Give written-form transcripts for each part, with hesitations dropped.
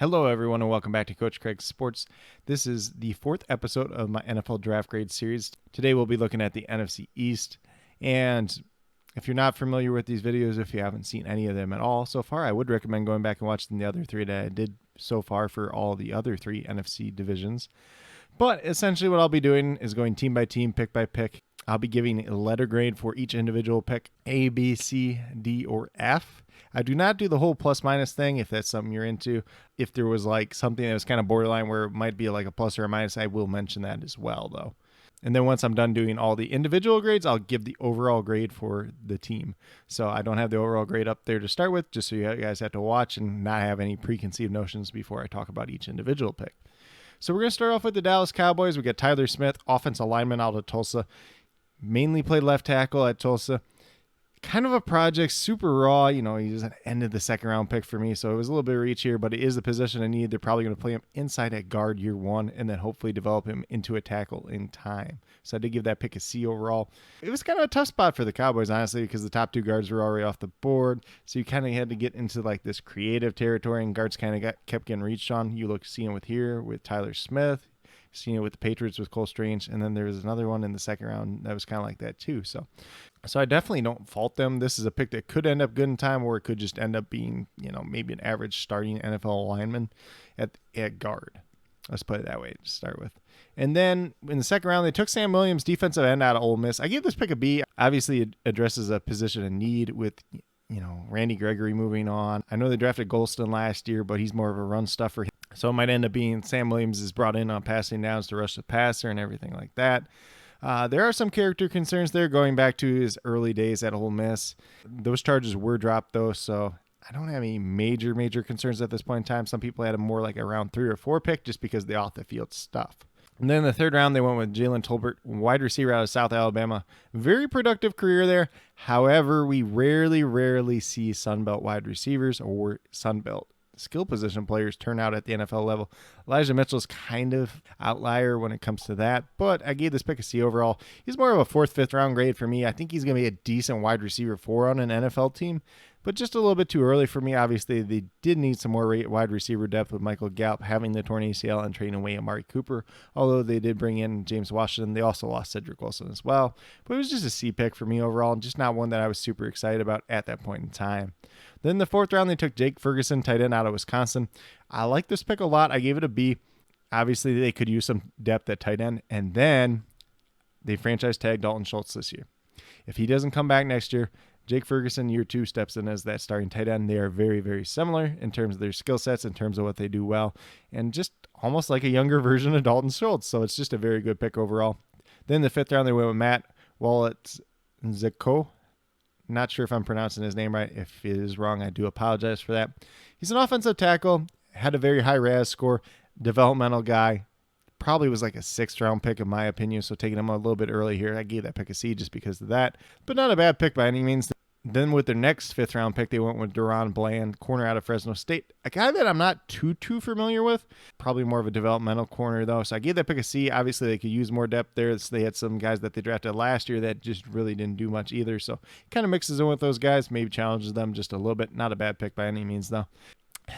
Hello, everyone, and welcome back to Coach Craig's Sports. This is the fourth episode of my NFL Draft Grade series. Today, we'll be looking at the NFC East. And if you're not familiar with these videos, if you haven't seen any of them at all so far, I would recommend going back and watching the other three that I did so far for all the other three NFC divisions. But essentially, what I'll be doing is going team by team, pick by pick. I'll be giving a letter grade for each individual pick, A, B, C, D, or F. I do not do the whole plus minus thing if that's something you're into. If there was like something that was kind of borderline where it might be like a plus or a minus, I will mention that as well, though. And then once I'm done doing all the individual grades, I'll give the overall grade for the team. So I don't have the overall grade up there to start with, just so you guys have to watch and not have any preconceived notions before I talk about each individual pick. So we're going to start off with the Dallas Cowboys. We got Tyler Smith, offensive lineman out of Tulsa. Mainly played left tackle at Tulsa. Kind of a project, super raw. He's an end of the second round pick for me, so it was a little bit of reach here, but it is the position I need. They're probably going to play him inside at guard year one and then hopefully develop him into a tackle in time. So I did give that pick a C overall. It was kind of a tough spot for the Cowboys, honestly, because the top two guards were already off the board, so you kind of had to get into like this creative territory, and guards kind of kept getting reached on. You look seeing it with Tyler Smith. Seen it with the Patriots with Cole Strange, and then there was another one in the second round that was kind of like that too. So I definitely don't fault them. This is a pick that could end up good in time, or it could just end up being, maybe an average starting NFL lineman at guard. Let's put it that way to start with. And then in the second round, they took Sam Williams, defensive end out of Ole Miss. I gave this pick a B. Obviously, it addresses a position in need with Randy Gregory moving on. I know they drafted Golston last year, but he's more of a run stuffer. So it might end up being Sam Williams is brought in on passing downs to rush the passer and everything like that. There are some character concerns there going back to his early days at Ole Miss. Those charges were dropped, though, so I don't have any major concerns at this point in time. Some people had him more like a round 3 or 4 pick just because of the off-the-field stuff. And then in the third round, they went with Jalen Tolbert, wide receiver out of South Alabama. Very productive career there. However, we rarely see Sunbelt wide receivers or Sunbelt skill position players turn out at the NFL level. Elijah Mitchell's kind of outlier when it comes to that, but I gave this pick a C overall. He's more of a 4th, 5th round grade for me. I think he's going to be a decent wide receiver 4 on an NFL team, but just a little bit too early for me. Obviously, they did need some more wide receiver depth with Michael Gallup having the torn ACL and trading away Amari Cooper. Although they did bring in James Washington, they also lost Cedric Wilson as well. But it was just a C pick for me overall, and just not one that I was super excited about at that point in time. Then in the 4th round, they took Jake Ferguson, tight end out of Wisconsin. I like this pick a lot. I gave it a B. Obviously, they could use some depth at tight end. And then they franchise tagged Dalton Schultz this year. If he doesn't come back next year, Jake Ferguson, year 2, steps in as that starting tight end. They are very similar in terms of their skill sets, in terms of what they do well, and just almost like a younger version of Dalton Schultz. So it's just a very good pick overall. Then in the 5th round, they went with Matt Waletzko. Not sure if I'm pronouncing his name right. If it is wrong, I do apologize for that. He's an offensive tackle, had a very high RAS score, developmental guy. Probably was like a 6th round pick in my opinion, so taking him a little bit early here. I gave that pick a C just because of that, but not a bad pick by any means. Then with their next 5th round pick, they went with Deron Bland, corner out of Fresno State. A guy that I'm not too familiar with. Probably more of a developmental corner, though. So I gave that pick a C. Obviously, they could use more depth there. So they had some guys that they drafted last year that just really didn't do much either. So kind of mixes in with those guys, maybe challenges them just a little bit. Not a bad pick by any means, though.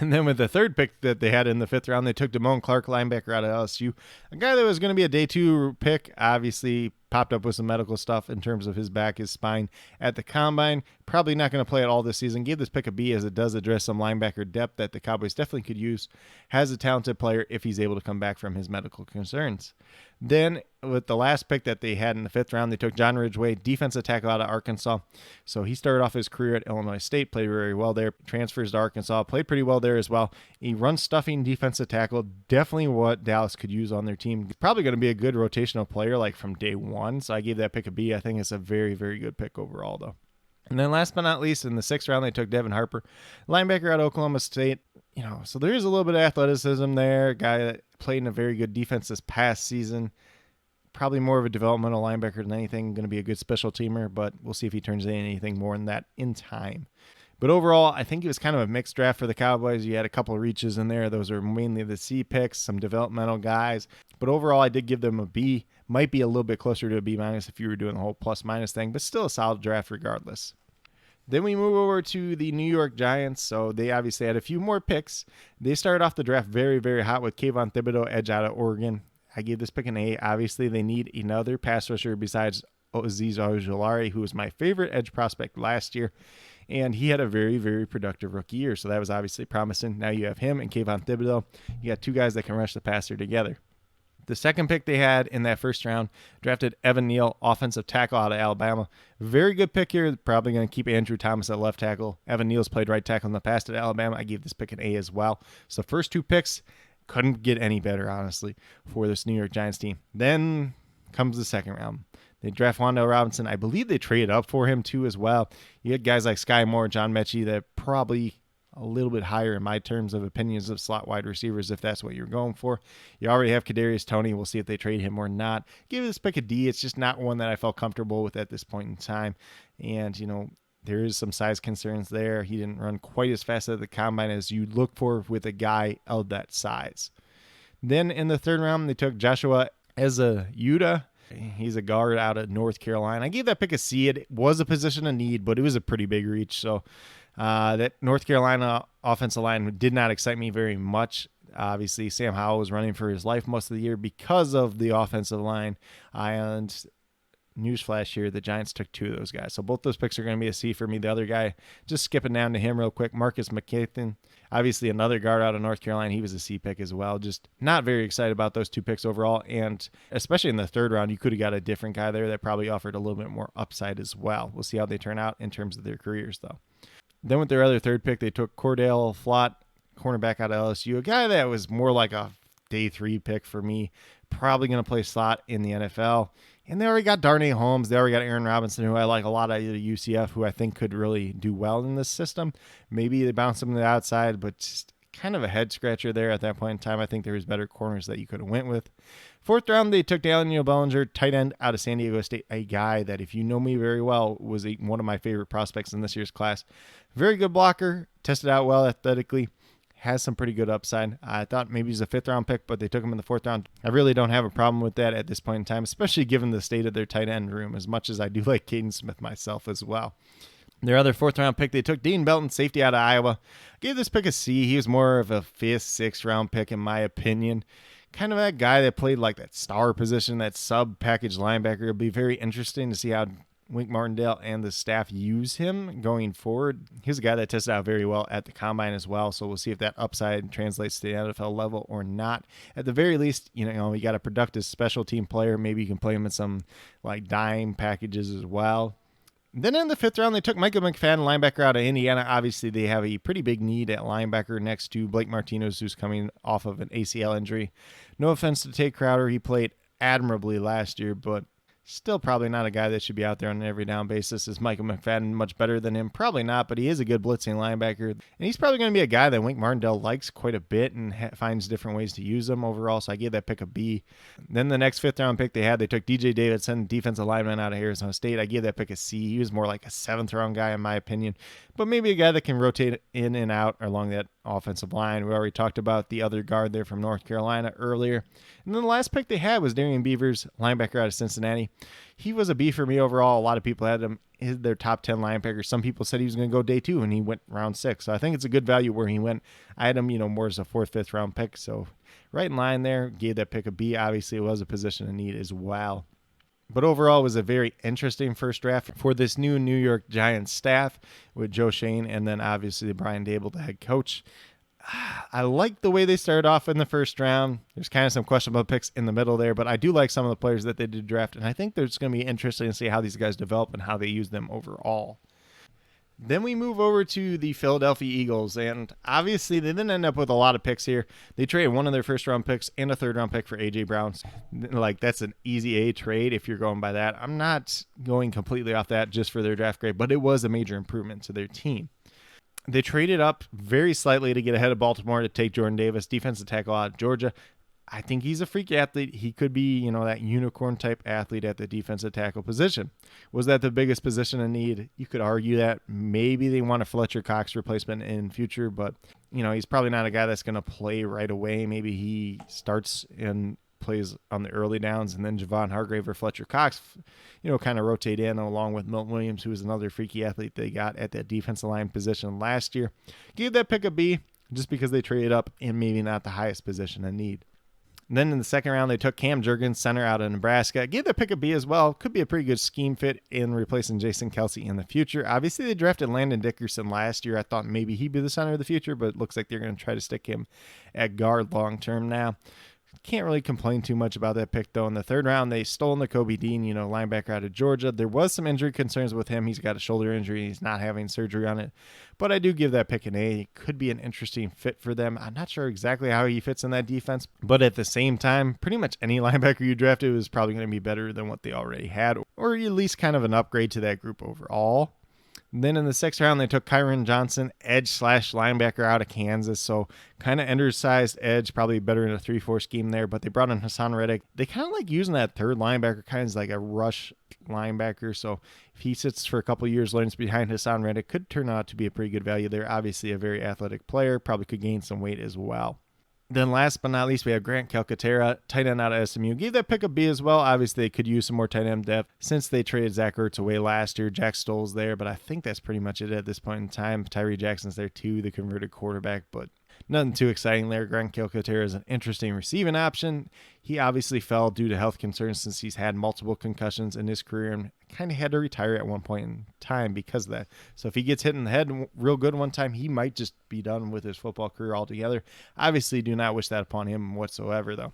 And then with the 3rd pick that they had in the 5th round, they took Damone Clark, linebacker out of LSU. A guy that was going to be a day 2 pick, obviously popped up with some medical stuff in terms of his back, his spine at the combine. Probably not going to play it all this season. Gave this pick a B as it does address some linebacker depth that the Cowboys definitely could use. Has a talented player if he's able to come back from his medical concerns. Then with the last pick that they had in the 5th round, they took John Ridgeway, defensive tackle out of Arkansas. So he started off his career at Illinois State, played very well there, transfers to Arkansas, played pretty well there as well. He runs stuffing defensive tackle, definitely what Dallas could use on their team. Probably going to be a good rotational player like from day 1. So I gave that pick a B. I think it's a very good pick overall, though. And then last but not least, in the 6th round, they took Devin Harper, linebacker out of Oklahoma State. So there is a little bit of athleticism there. A guy that played in a very good defense this past season. Probably more of a developmental linebacker than anything. Going to be a good special teamer, but we'll see if he turns into anything more than that in time. But overall, I think it was kind of a mixed draft for the Cowboys. You had a couple of reaches in there. Those are mainly the C picks, some developmental guys. But overall, I did give them a B. Might be a little bit closer to a B- if you were doing the whole plus-minus thing, but still a solid draft regardless. Then we move over to the New York Giants. So they obviously had a few more picks. They started off the draft very, very hot with Kayvon Thibodeau, edge out of Oregon. I gave this pick an A. Obviously, they need another pass rusher besides Azeez Ojulari, who was my favorite edge prospect last year. And he had a very, very productive rookie year. So that was obviously promising. Now you have him and Kayvon Thibodeau. You got two guys that can rush the passer together. The second pick they had in that first round drafted Evan Neal, offensive tackle out of Alabama. Very good pick here. Probably going to keep Andrew Thomas at left tackle. Evan Neal's played right tackle in the past at Alabama. I gave this pick an A as well. So first two picks couldn't get any better, honestly, for this New York Giants team. Then comes the second round. They draft Wan'Dale Robinson. I believe they traded up for him too as well. You had guys like Sky Moore, John Mechie that probably a little bit higher in my terms of opinions of slot wide receivers if that's what you're going for. You already have Kadarius Toney. We'll see if they trade him or not. Give this pick a D. It's just not one that I felt comfortable with at this point in time. And, there is some size concerns there. He didn't run quite as fast at the combine as you'd look for with a guy of that size. Then in the third round, they took Joshua Ezeudu. He's a guard out of North Carolina. I gave that pick a C. It was a position of need, but it was a pretty big reach. So that North Carolina offensive line did not excite me very much. Obviously, Sam Howell was running for his life most of the year because of the offensive line. And newsflash here, the Giants took two of those guys. So both those picks are going to be a C for me. The other guy, just skipping down to him real quick, Marcus McKethan. Obviously, another guard out of North Carolina. He was a C pick as well. Just not very excited about those two picks overall. And especially in the third round, you could have got a different guy there that probably offered a little bit more upside as well. We'll see how they turn out in terms of their careers, though. Then with their other third pick, they took Cordell Flott, cornerback out of LSU, a guy that was more like a day 3 pick for me. Probably going to play slot in the NFL. And they already got Darnay Holmes. They already got Aaron Robinson, who I like a lot out of UCF, who I think could really do well in this system. Maybe they bounce him to the outside, but just kind of a head scratcher there at that point in time. I think there was better corners that you could have went with. Fourth round, they took Daniel Bellinger, tight end out of San Diego State, a guy that, if you know me very well, was one of my favorite prospects in this year's class. Very good blocker, tested out well athletically, has some pretty good upside. I thought maybe he's a 5th round pick, but they took him in the 4th round. I really don't have a problem with that at this point in time, especially given the state of their tight end room, as much as I do like Caden Smith myself as well. Their other 4th round pick, they took Dean Belton, safety out of Iowa. I gave this pick a C. He was more of a 5th, 6th round pick in my opinion. Kind of that guy that played like that star position, that sub-package linebacker. It'll be very interesting to see how Wink Martindale and the staff use him going forward. He's a guy that tested out very well at the combine as well, so we'll see if that upside translates to the NFL level or not. At the very least, you got a productive special team player. Maybe you can play him in some like dime packages as well. Then in the 5th round, they took Micah McFadden, linebacker out of Indiana. Obviously, they have a pretty big need at linebacker next to Blake Martinez, who's coming off of an ACL injury. No offense to Tate Crowder. He played admirably last year, but still probably not a guy that should be out there on an every down basis. Is Micah McFadden much better than him? Probably not, but he is a good blitzing linebacker. And he's probably going to be a guy that Wink Martindale likes quite a bit and finds different ways to use him overall, so I gave that pick a B. Then the next 5th round pick they took DJ Davidson, defensive lineman out of Arizona State. I gave that pick a C. He was more like a 7th round guy in my opinion, but maybe a guy that can rotate in and out along that offensive line. We already talked about the other guard there from North Carolina earlier. And then the last pick they had was Darian Beavers, linebacker out of Cincinnati. He was a B for me overall. A lot of people had him in their top 10 linebackers. Some people said he was going to go day 2, and he went round 6. So I think it's a good value where he went. I had him, more as a 4th, 5th round pick. So right in line there, gave that pick a B. Obviously, it was a position of need as well. But overall, it was a very interesting first draft for this new New York Giants staff with Joe Schoen and then obviously Brian Daboll, the head coach. I like the way they started off in the first round. There's kind of some questionable picks in the middle there, but I do like some of the players that they did draft, and I think it's going to be interesting to see how these guys develop and how they use them overall. Then we move over to the Philadelphia Eagles, and obviously they didn't end up with a lot of picks here. They traded one of their first-round picks and a third-round pick for A.J. Brown. Like, that's an easy A trade if you're going by that. I'm not going completely off that just for their draft grade, but it was a major improvement to their team. They traded up very slightly to get ahead of Baltimore to take Jordan Davis, defensive tackle out of Georgia. I think he's a freak athlete. He could be, that unicorn type athlete at the defensive tackle position. Was that the biggest position in need? You could argue that maybe they want a Fletcher Cox replacement in future, but he's probably not a guy that's going to play right away. Maybe he starts and plays on the early downs, and then Javon Hargrave or Fletcher Cox, kind of rotate in along with Milton Williams, who is another freaky athlete they got at that defensive line position last year. Gave that pick a B just because they traded up and maybe not the highest position in need. And then in the second round, they took Cam Jurgens, center out of Nebraska. Gave that pick a B as well. Could be a pretty good scheme fit in replacing Jason Kelsey in the future. Obviously, they drafted Landon Dickerson last year. I thought maybe he'd be the center of the future, but it looks like they're going to try to stick him at guard long term now. Can't really complain too much about that pick, though. In the third round, they stole Nakobe Dean, linebacker out of Georgia. There was some injury concerns with him. He's got a shoulder injury. He's not having surgery on it. But I do give that pick an A. It could be an interesting fit for them. I'm not sure exactly how he fits in that defense. But at the same time, pretty much any linebacker you drafted is probably going to be better than what they already had, or at least kind of an upgrade to that group overall. Then in the sixth round, they took Kyron Johnson, edge/linebacker out of Kansas. So kind of undersized edge, probably better in a 3-4 scheme there. But they brought in Hassan Reddick. They kind of like using that third linebacker kind of as like a rush linebacker. So if he sits for a couple years, learns behind Hassan Reddick, could turn out to be a pretty good value there. Obviously a very athletic player, probably could gain some weight as well. Then last but not least, we have Grant Calcaterra, tight end out of SMU. Gave that pick a B as well. Obviously, they could use some more tight end depth since they traded Zach Ertz away last year. Jack Stoll's there, but I think that's pretty much it at this point in time. Tyree Jackson's there too, the converted quarterback, but nothing too exciting there. Grant Calcaterra is an interesting receiving option. He obviously fell due to health concerns since he's had multiple concussions in his career and kind of had to retire at one point in time because of that. So if he gets hit in the head real good one time, he might just be done with his football career altogether. Obviously, do not wish that upon him whatsoever, though.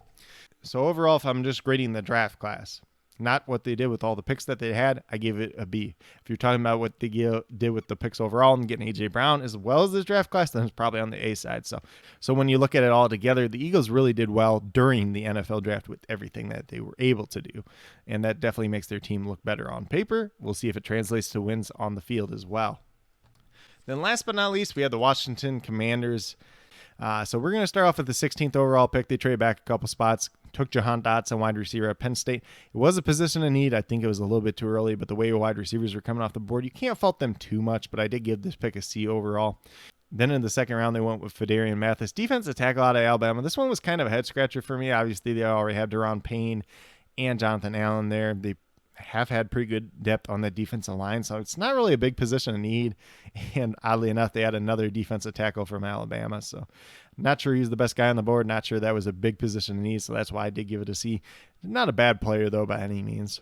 So overall, if I'm just grading the draft class, not what they did with all the picks that they had, I give it a B. If you're talking about what they did with the picks overall and getting A.J. Brown as well as this draft class, then it's probably on the A side. So when you look at it all together, the Eagles really did well during the NFL draft with everything that they were able to do. And that definitely makes their team look better on paper. We'll see if it translates to wins on the field as well. Then last but not least, we have the Washington Commanders. So we're going to start off with the 16th overall pick. They traded back a couple spots. Took Jahan Dotson, wide receiver at Penn State. It was a position in need. I think it was a little bit too early, but the way wide receivers were coming off the board, you can't fault them too much, but I did give this pick a C overall. Then in the second round, they went with Fedarian Mathis, defensive tackle out of Alabama. This one was kind of a head-scratcher for me. Obviously, they already had Daron Payne and Jonathan Allen there. They have had pretty good depth on the defensive line, so it's not really a big position in need. And oddly enough, they had another defensive tackle from Alabama, so not sure he's the best guy on the board. Not sure that was a big position in need, so that's why I did give it a C. Not a bad player, though, by any means.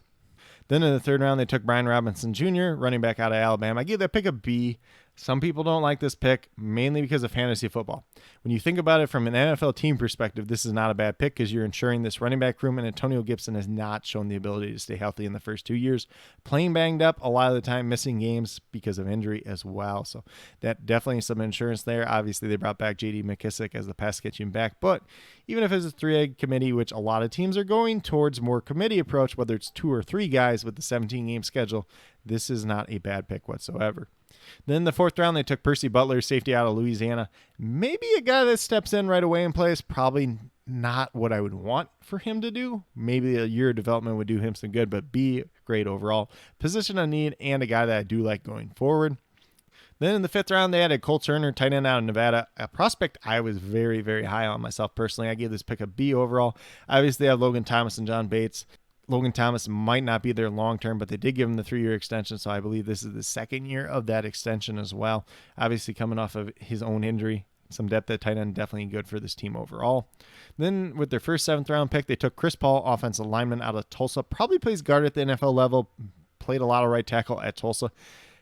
Then in the third round, they took Brian Robinson Jr., running back out of Alabama. I gave that pick a B. Some people don't like this pick, mainly because of fantasy football. When you think about it from an NFL team perspective, this is not a bad pick because you're ensuring this running back room, and Antonio Gibson has not shown the ability to stay healthy in the first 2 years. Playing banged up, a lot of the time missing games because of injury as well. So that definitely some insurance there. Obviously, they brought back J.D. McKissick as the pass catching back, but even if it's a 3-egg committee, which a lot of teams are going towards more committee approach, whether it's 2 or 3 guys with the 17-game schedule, this is not a bad pick whatsoever. Then the fourth round, they took Percy Butler, safety out of Louisiana. Maybe a guy that steps in right away and plays. Probably not what I would want for him to do. Maybe a year of development would do him some good, but B, great overall. Position of need and a guy that I do like going forward. Then in the fifth round, they added Cole Turner, tight end out of Nevada, a prospect I was very, very high on myself personally. I gave this pick a B overall. Obviously, they have Logan Thomas and John Bates. Logan Thomas might not be there long-term, but they did give him the 3-year extension, so I believe this is the second year of that extension as well. Obviously, coming off of his own injury, some depth at tight end, definitely good for this team overall. Then with their first 7th-round pick, they took Chris Paul, offensive lineman out of Tulsa. Probably plays guard at the NFL level, played a lot of right tackle at Tulsa.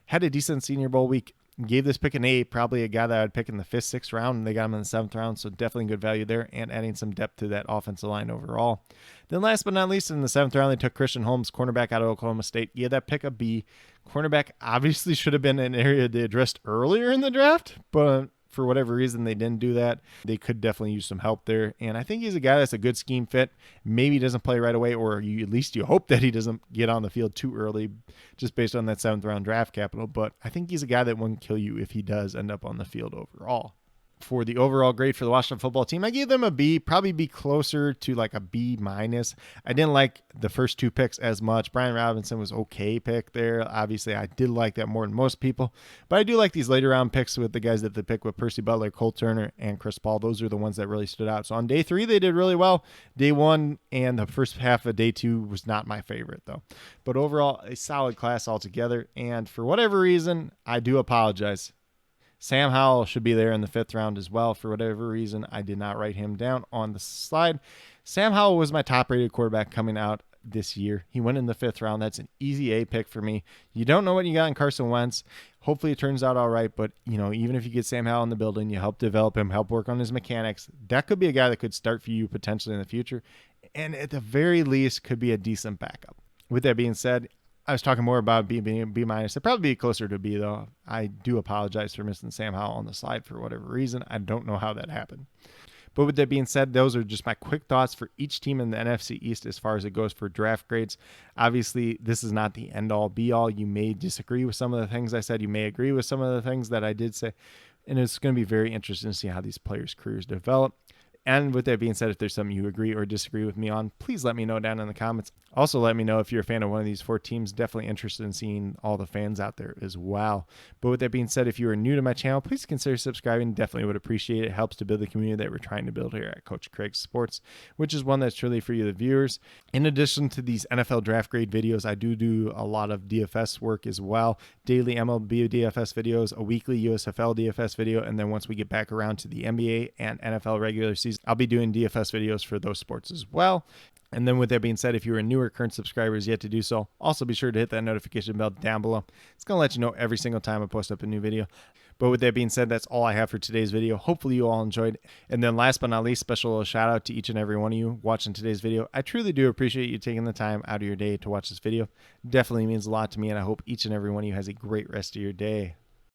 Had a decent Senior Bowl week. Gave this pick an A, probably a guy that I'd pick in the 5th, 6th round, and they got him in the 7th round, so definitely good value there, and adding some depth to that offensive line overall. Then last but not least, in the 7th round, they took Christian Holmes, cornerback out of Oklahoma State. Yeah, that pick a B. Cornerback obviously should have been an area they addressed earlier in the draft, but for whatever reason, they didn't do that. They could definitely use some help there. And I think he's a guy that's a good scheme fit. Maybe he doesn't play right away, or at least you hope that he doesn't get on the field too early just based on that 7th round draft capital. But I think he's a guy that won't kill you if he does end up on the field overall. for the overall grade for the Washington football team, I gave them a B, probably be closer to like a B minus. I didn't like the first two picks as much. Brian Robinson was okay pick there. Obviously, I did like that more than most people, but I do like these later round picks with the guys that they pick with Percy Butler, Cole Turner, and Chris Paul. Those are the ones that really stood out. So on day 3, they did really well. Day 1 and the first half of day 2 was not my favorite though. But overall, a solid class altogether. And for whatever reason, I do apologize. Sam Howell should be there in the 5th round as well. For whatever reason, I did not write him down on the slide. Sam Howell was my top-rated quarterback coming out this year. He went in the 5th round. That's an easy A pick for me. You don't know what you got in Carson Wentz. Hopefully it turns out all right, but even if you get Sam Howell in the building, you help develop him, help work on his mechanics. That could be a guy that could start for you potentially in the future, and at the very least could be a decent backup. With that being said, I was talking more about B minus. It'd probably be closer to B though. I do apologize for missing Sam Howell on the slide for whatever reason. I don't know how that happened. But with that being said, those are just my quick thoughts for each team in the NFC East as far as it goes for draft grades. Obviously, this is not the end-all, be-all. You may disagree with some of the things I said. You may agree with some of the things that I did say. And it's going to be very interesting to see how these players' careers develop. And with that being said, if there's something you agree or disagree with me on, please let me know down in the comments. Also, let me know if you're a fan of one of these 4 teams. Definitely interested in seeing all the fans out there as well. But with that being said, if you are new to my channel, please consider subscribing. Definitely would appreciate it. It helps to build the community that we're trying to build here at Coach Craig Sports, which is one that's truly for you, the viewers. In addition to these NFL draft grade videos, I do a lot of DFS work as well. Daily MLB DFS videos, a weekly USFL DFS video, and then once we get back around to the NBA and NFL regular season, I'll be doing DFS videos for those sports as well. And then with that being said, if you're a newer current subscribers yet to do so, also be sure to hit that notification bell down below. It's going to let you know every single time I post up a new video. But with that being said, that's all I have for today's video. Hopefully you all enjoyed. And then last but not least, special little shout out to each and every one of you watching today's video. I truly do appreciate you taking the time out of your day to watch this video. Definitely means a lot to me, and I hope each and every one of you has a great rest of your day.